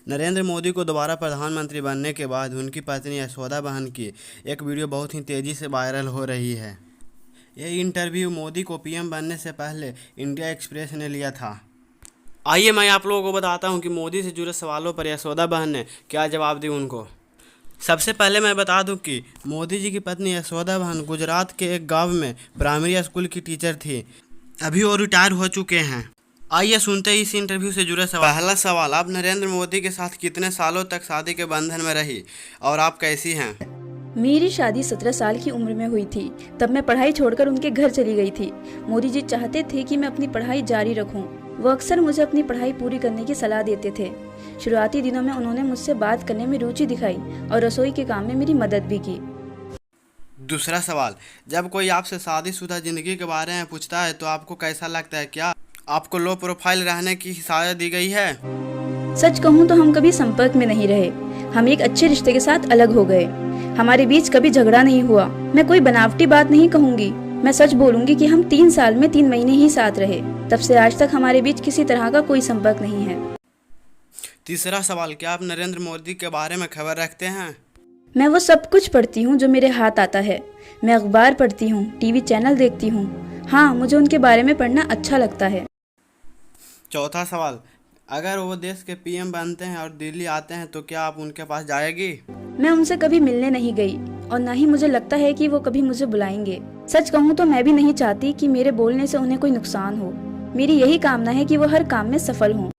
नरेंद्र मोदी को दोबारा प्रधानमंत्री बनने के बाद उनकी पत्नी यशोदा बहन की एक वीडियो बहुत ही तेज़ी से वायरल हो रही है। यह इंटरव्यू मोदी को पीएम बनने से पहले इंडिया एक्सप्रेस ने लिया था। आइए मैं आप लोगों को बताता हूं कि मोदी से जुड़े सवालों पर यशोदा बहन ने क्या जवाब दी उनको। सबसे पहले मैं बता दूं कि मोदी जी की पत्नी यशोदा बहन गुजरात के एक गाँव में प्राइमरी स्कूल की टीचर थी। अभी वो रिटायर हो चुके हैं। आइए सुनते हैं इस इंटरव्यू से जुड़े सवाल। पहला सवाल, आप नरेंद्र मोदी के साथ कितने सालों तक शादी के बंधन में रही और आप कैसी हैं? मेरी शादी 17 साल की उम्र में हुई थी। तब मैं पढ़ाई छोड़कर उनके घर चली गई थी। मोदी जी चाहते थे कि मैं अपनी पढ़ाई जारी रखूं। वो अक्सर मुझे अपनी पढ़ाई पूरी करने की सलाह देते थे। शुरुआती दिनों में उन्होंने मुझसे बात करने में रुचि दिखाई और रसोई के काम में मेरी मदद भी की। दूसरा सवाल, जब कोई आपसे शादीशुदा जिंदगी के बारे में पूछता है तो आपको कैसा लगता है? क्या आपको लो प्रोफाइल रहने की हिदायत दी गई है? सच कहूँ तो हम कभी संपर्क में नहीं रहे। हम एक अच्छे रिश्ते के साथ अलग हो गए। हमारे बीच कभी झगड़ा नहीं हुआ। मैं कोई बनावटी बात नहीं कहूँगी। मैं सच बोलूँगी कि हम 3 साल में 3 महीने ही साथ रहे। तब से आज तक हमारे बीच किसी तरह का कोई संपर्क नहीं है। तीसरा सवाल, क्या आप नरेंद्र मोदी के बारे में खबर रखते हैं? मैं वो सब कुछ पढ़ती हूँ जो मेरे हाथ आता है। मैं अखबार पढ़ती हूँ, टीवी चैनल देखती हूँ। हाँ, मुझे उनके बारे में पढ़ना अच्छा लगता है। चौथा सवाल, अगर वो देश के पीएम बनते हैं और दिल्ली आते हैं तो क्या आप उनके पास जाएगी? मैं उनसे कभी मिलने नहीं गई और न ही मुझे लगता है कि वो कभी मुझे बुलाएंगे। सच कहूँ तो मैं भी नहीं चाहती कि मेरे बोलने से उन्हें कोई नुकसान हो। मेरी यही कामना है कि वो हर काम में सफल हों।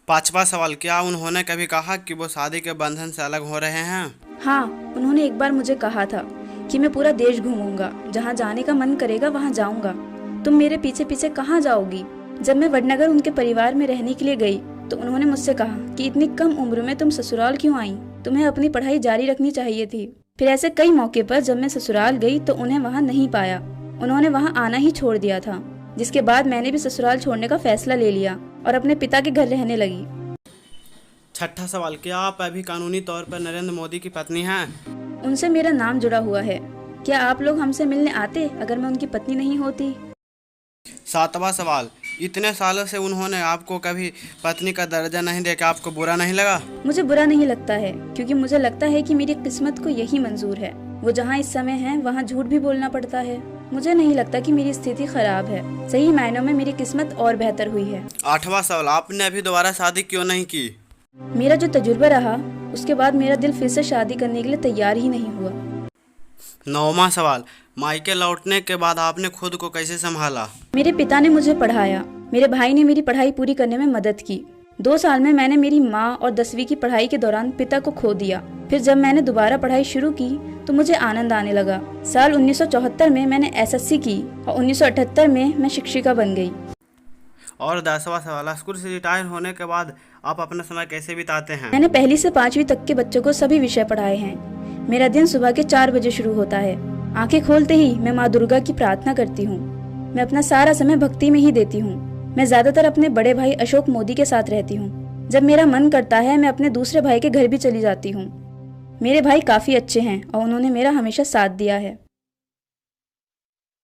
पांचवा सवाल, क्या उन्होंने कभी कहा कि वो शादी के बंधन से अलग हो रहे हैं? हाँ, उन्होंने एक बार मुझे कहा था कि मैं पूरा देश घूमूंगा, जहाँ जाने का मन करेगा वहाँ जाऊंगा। तुम मेरे पीछे पीछे कहाँ जाओगी? जब मैं वडनगर उनके परिवार में रहने के लिए गई तो उन्होंने मुझसे कहा कि इतनी कम उम्र में तुम ससुराल क्यों आई? तुम्हें अपनी पढ़ाई जारी रखनी चाहिए थी। फिर ऐसे कई मौके पर जब मैं ससुराल गई तो उन्हें वहाँ नहीं पाया। उन्होंने वहाँ आना ही छोड़ दिया था, जिसके बाद मैंने भी ससुराल छोड़ने का फैसला ले लिया और अपने पिता के घर रहने लगी। छठा सवाल, क्या आप अभी कानूनी तौर पर नरेंद्र मोदी की पत्नी हैं? उनसे मेरा नाम जुड़ा हुआ है। क्या आप लोग हमसे मिलने आते अगर मैं उनकी पत्नी नहीं होती? सातवां सवाल, इतने सालों से उन्होंने आपको कभी पत्नी का दर्जा नहीं देकर आपको बुरा नहीं लगा? मुझे बुरा नहीं लगता है, क्योंकि मुझे लगता है कि मेरी किस्मत को यही मंजूर है। वो जहाँ इस समय है वहाँ झूठ भी बोलना पड़ता है। मुझे नहीं लगता कि मेरी स्थिति खराब है। सही मायनों में मेरी किस्मत और बेहतर हुई है। आठवां सवाल, आपने अभी दोबारा शादी क्यों नहीं की? मेरा जो तजुर्बा रहा उसके बाद मेरा दिल फिर से शादी करने के लिए तैयार ही नहीं हुआ। नौवां सवाल, मायके लौटने के बाद आपने खुद को कैसे संभाला? मेरे पिता ने मुझे पढ़ाया। मेरे भाई ने मेरी पढ़ाई पूरी करने में मदद की। 2 साल में मैंने मेरी माँ और 10वीं की पढ़ाई के दौरान पिता को खो दिया। फिर जब मैंने दोबारा पढ़ाई शुरू की तो मुझे आनंद आने लगा। साल 1974 में मैंने SSC की और 1978 में मैं शिक्षिका बन गई। और 10वां सवाल, स्कूल से रिटायर होने के बाद आप अपना समय कैसे बिताते हैं? मैंने 1ली से 5वीं तक के बच्चों को सभी विषय पढ़ाए हैं। मेरा दिन सुबह के 4 बजे शुरू होता है। आंखें खोलते ही मैं माँ दुर्गा की प्रार्थना करती हूँ। मैं अपना सारा समय भक्ति में ही देती हूँ। मैं ज्यादातर अपने बड़े भाई अशोक मोदी के साथ रहती हूँ। जब मेरा मन करता है मैं अपने दूसरे भाई के घर भी चली जाती हूँ। मेरे भाई काफी अच्छे हैं और उन्होंने मेरा हमेशा साथ दिया है।